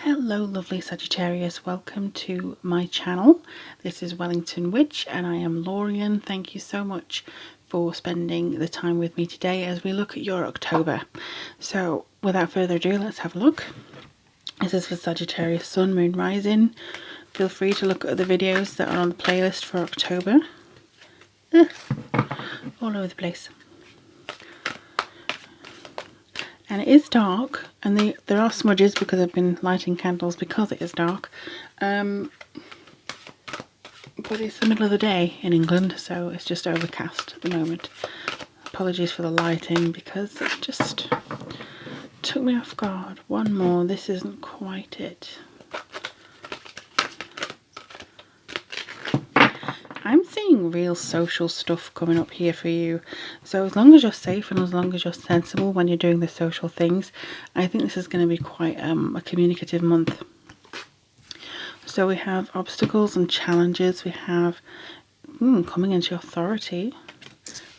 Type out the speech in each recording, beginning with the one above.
Hello lovely Sagittarius, welcome to my channel. This is Wellington Witch and I am Lorien. Thank you so much for spending the time with me today as we look at your October. So without further ado, let's have a look. This is for Sagittarius Sun, Moon, Rising. Feel free to look at the videos that are on the playlist for October. All over the place. And it is dark, and there are smudges because I've been lighting candles because it is dark. But it's the middle of the day in England, so it's just overcast at the moment. Apologies for the lighting because it just took me off guard. One more, this isn't quite it. I'm seeing real social stuff coming up here for you. So as long as you're safe and as long as you're sensible when you're doing the social things, I think this is going to be quite a communicative month. So we have obstacles and challenges. We have coming into authority.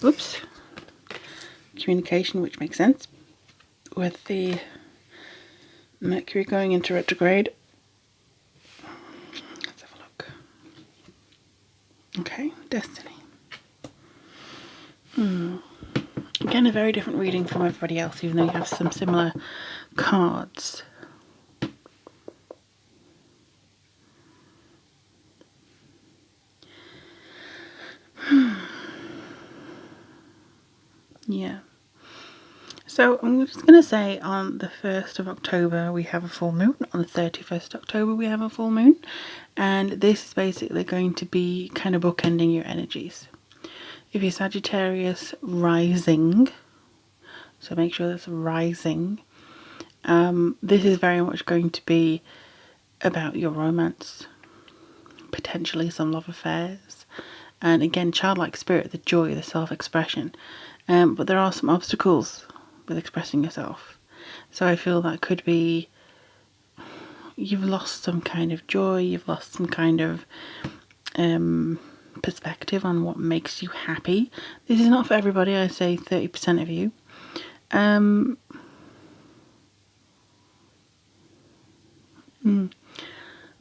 Oops. Communication, which makes sense. With the Mercury going into retrograde. Okay, destiny. Again, a very different reading from everybody else, even though you have some similar cards. Yeah. So I'm just going to say on the 1st of October we have a full moon, on the 31st of October we have a full moon, and this is basically going to be kind of bookending your energies. If you're Sagittarius rising, so make sure that's rising, this is very much going to be about your romance, potentially some love affairs, and again childlike spirit, the joy, the self-expression, but there are some obstacles with expressing yourself. So I feel that could be you've lost some kind of joy, you've lost some kind of perspective on what makes you happy. This is not for everybody, I say 30% of you.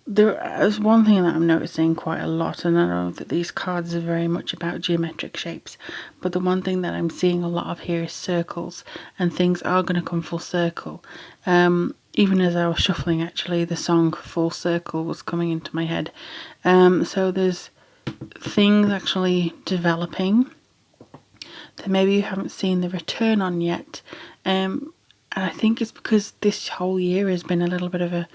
There is one thing that I'm noticing quite a lot, and I know that these cards are very much about geometric shapes, but the one thing that I'm seeing a lot of here is circles, and things are going to come full circle. Even as I was shuffling, actually, the song Full Circle was coming into my head. So there's things actually developing that maybe you haven't seen the return on yet. And I think it's because this whole year has been a little bit of a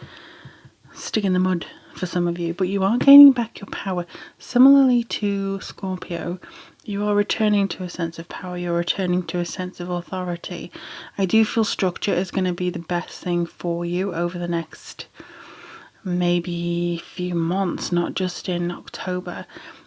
stick in the mud for some of you, but you are gaining back your power. Similarly to Scorpio, you are returning to a sense of power, you're returning to a sense of authority. I do feel structure is going to be the best thing for you over the next maybe few months, not just in October.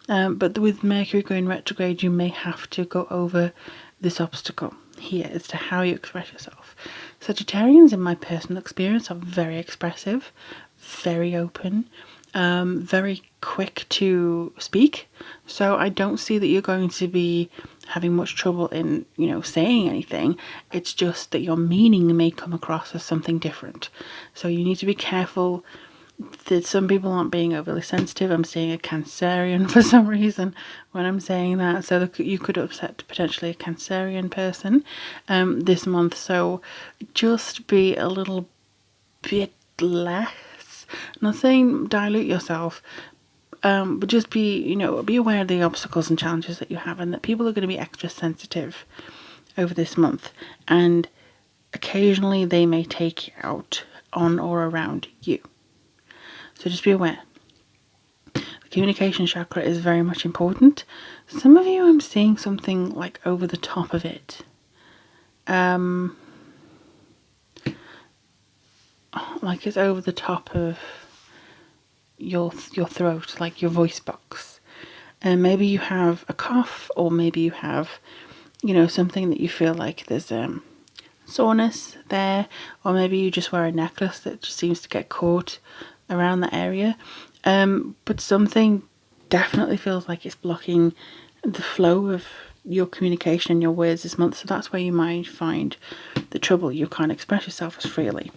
But with Mercury going retrograde, you may have to go over this obstacle here as to how you express yourself. Sagittarians, in my personal experience, are very expressive, very open, very quick to speak. So I don't see that you're going to be having much trouble in, saying anything. It's just that your meaning may come across as something different. So you need to be careful that some people aren't being overly sensitive. I'm seeing a Cancerian for some reason when I'm saying that. So you could upset potentially a Cancerian person this month. So just be a little bit less. I'm not saying dilute yourself, but just be aware of the obstacles and challenges that you have, and that people are going to be extra sensitive over this month, and occasionally they may take you out on or around you. So just be aware. The communication chakra is very much important. Some of you, I'm seeing something like over the top of it. Like it's over the top of your throat, like your voice box. And maybe you have a cough, or maybe you have, something that you feel like there's soreness there, or maybe you just wear a necklace that just seems to get caught around that area. But something definitely feels like it's blocking the flow of your communication and your words this month. So that's where you might find the trouble. You can't express yourself as freely.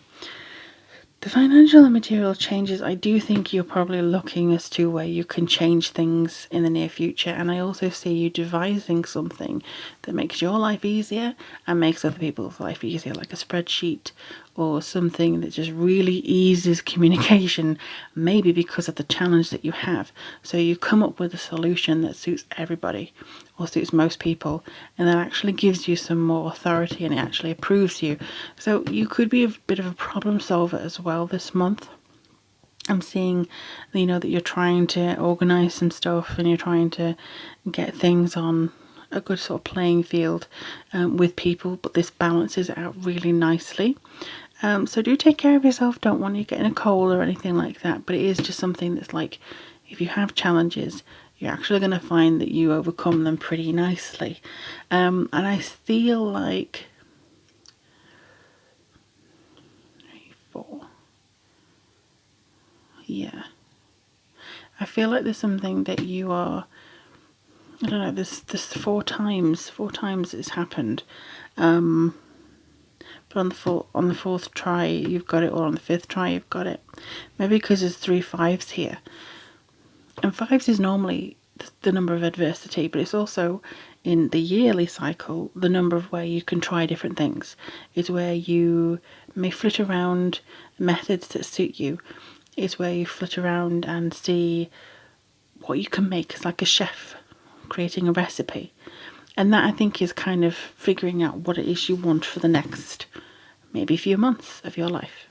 The financial and material changes, I do think you're probably looking as to where you can change things in the near future. And I also see you devising something that makes your life easier and makes other people's life easier, like a spreadsheet or something that just really eases communication, maybe because of the challenge that you have. So you come up with a solution that suits everybody or suits most people, and that actually gives you some more authority and it actually approves you. So you could be a bit of a problem solver as well this month. I'm seeing, that you're trying to organize some stuff and you're trying to get things on a good sort of playing field with people, but this balances it out really nicely. So do take care of yourself. Don't want you getting a cold or anything like that, but it is just something that's like, if you have challenges, you're actually going to find that you overcome them pretty nicely. And I feel like 3, 4. Yeah. I feel like there's something that you are, I don't know, there's 4 times it's happened. But on the fourth try you've got it, or on the fifth try you've got it. Maybe because there's 3 5s here. And 5s is normally the number of adversity, but it's also in the yearly cycle the number of where you can try different things. It's where you may flit around methods that suit you. It's where you flit around and see what you can make. It's like a chef creating a recipe. And that, I think, is kind of figuring out what it is you want for the next maybe few months of your life.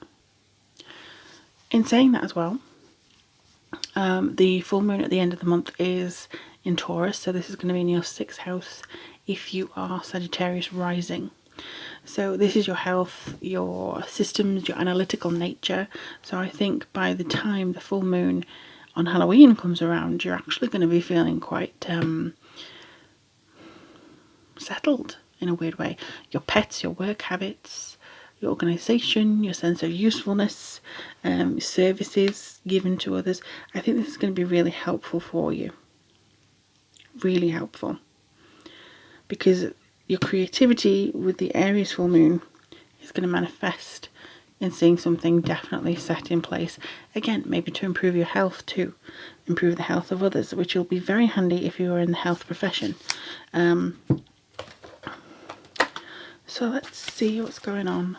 In saying that as well, the full moon at the end of the month is in Taurus, so this is going to be in your 6th house if you are Sagittarius rising. So this is your health, your systems, your analytical nature. So I think by the time the full moon on Halloween comes around, you're actually going to be feeling quite settled in a weird way. Your pets, your work habits, your organisation, your sense of usefulness, services given to others. I think this is going to be really helpful for you. Really helpful. Because your creativity with the Aries full moon is going to manifest in seeing something definitely set in place. Again, maybe to improve your health too. Improve the health of others, which will be very handy if you are in the health profession. So let's see what's going on.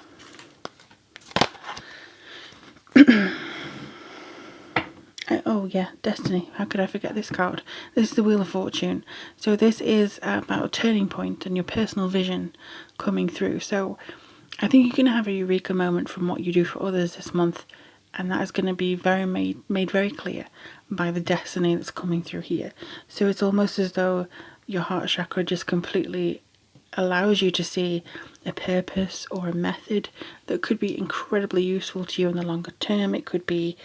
Oh yeah, Destiny. How could I forget this card? This is the Wheel of Fortune. So this is about a turning point and your personal vision coming through. So I think you're going to have a eureka moment from what you do for others this month, and that is going to be made very clear by the destiny that's coming through here. So it's almost as though your heart chakra just completely allows you to see a purpose or a method that could be incredibly useful to you in the longer term. It could be,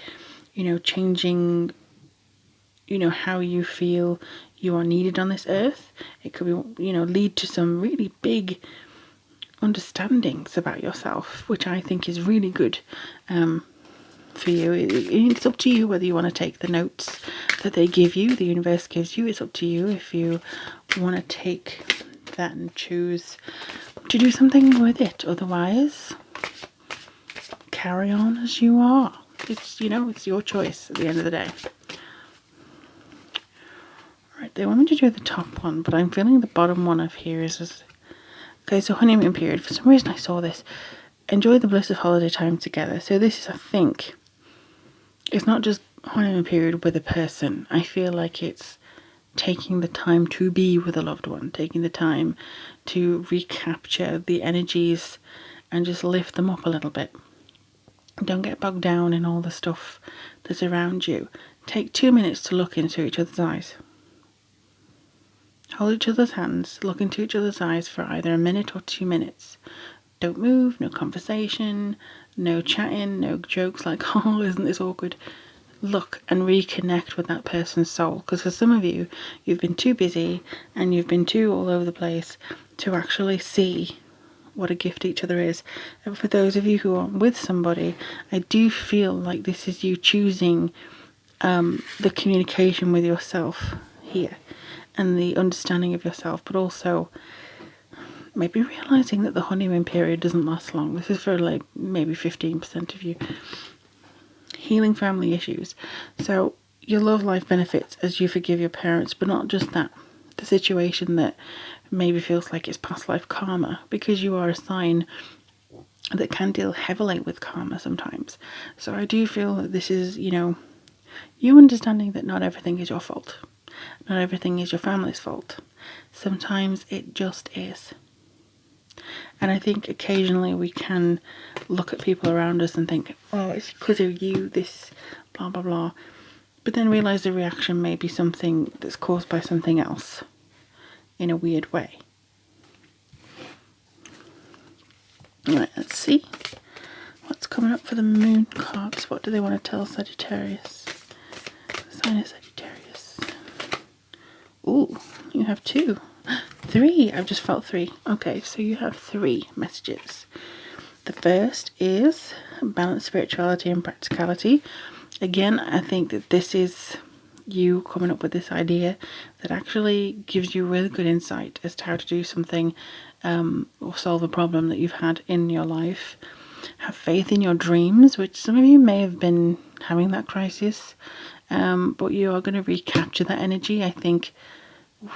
changing, how you feel you are needed on this earth. It could be, lead to some really big understandings about yourself, which I think is really good for you. It's up to you whether you want to take the notes that they give you, the universe gives you. It's up to you if you want to take that and choose to do something with it. Otherwise, carry on as you are. It's your choice at the end of the day. Right, they want me to do the top one, but I'm feeling the bottom one of here is okay. So honeymoon period. For some reason I saw this. Enjoy the bliss of holiday time together. So this is, I think, it's not just honeymoon period with a person. I feel like it's taking the time to be with a loved one, taking the time to recapture the energies and just lift them up a little bit. Don't get bogged down in all the stuff that's around you. Take 2 minutes to look into each other's eyes. Hold each other's hands, look into each other's eyes for either a minute or 2 minutes. Don't move, no conversation, no chatting, no jokes like, oh, isn't this awkward? Look and reconnect with that person's soul, because for some of you, you've been too busy and you've been too all over the place to actually see what a gift each other is. And for those of you who are with somebody, I do feel like this is you choosing the communication with yourself here and the understanding of yourself, but also maybe realizing that the honeymoon period doesn't last long. This is for like maybe 15% of you. healing family issues. So your love life benefits as you forgive your parents, but not just that. The situation that maybe feels like it's past life karma, because you are a sign that can deal heavily with karma sometimes. So I do feel that this is, you understanding that not everything is your fault. Not everything is your family's fault. Sometimes it just is. And I think occasionally we can look at people around us and think, oh, it's because of you, this, blah, blah, blah. But then realise the reaction may be something that's caused by something else in a weird way. Right, let's see what's coming up for the moon cards. What do they want to tell Sagittarius? Sign of Sagittarius. Ooh, you have 2. 3. I've just felt 3. Okay, so you have 3 messages. The first is balance, spirituality and practicality. Again, I think that this is you coming up with this idea that actually gives you really good insight as to how to do something or solve a problem that you've had in your life. Have faith in your dreams, which some of you may have been having that crisis, but you are going to recapture that energy. I think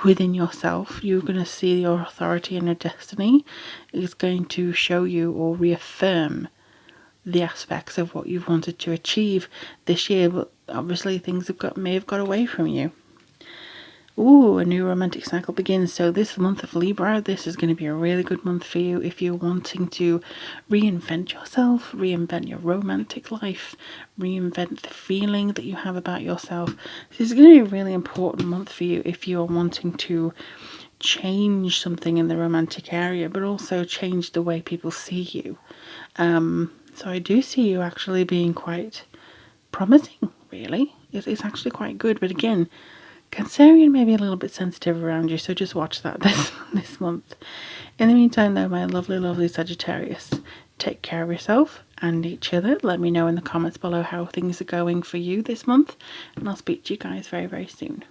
within yourself, you're going to see your authority and your destiny is going to show you or reaffirm the aspects of what you've wanted to achieve this year, but obviously things may have got away from you. Ooh, a new romantic cycle begins. So this month of Libra, this is going to be a really good month for you if you're wanting to reinvent yourself, reinvent your romantic life, reinvent the feeling that you have about yourself. This is going to be a really important month for you if you're wanting to change something in the romantic area, but also change the way people see you. So I do see you actually being quite promising, really. It's actually quite good, but again, Cancerian may be a little bit sensitive around you, so just watch that this month. In the meantime, though, my lovely, lovely Sagittarius, take care of yourself and each other. Let me know in the comments below how things are going for you this month, and I'll speak to you guys very, very soon.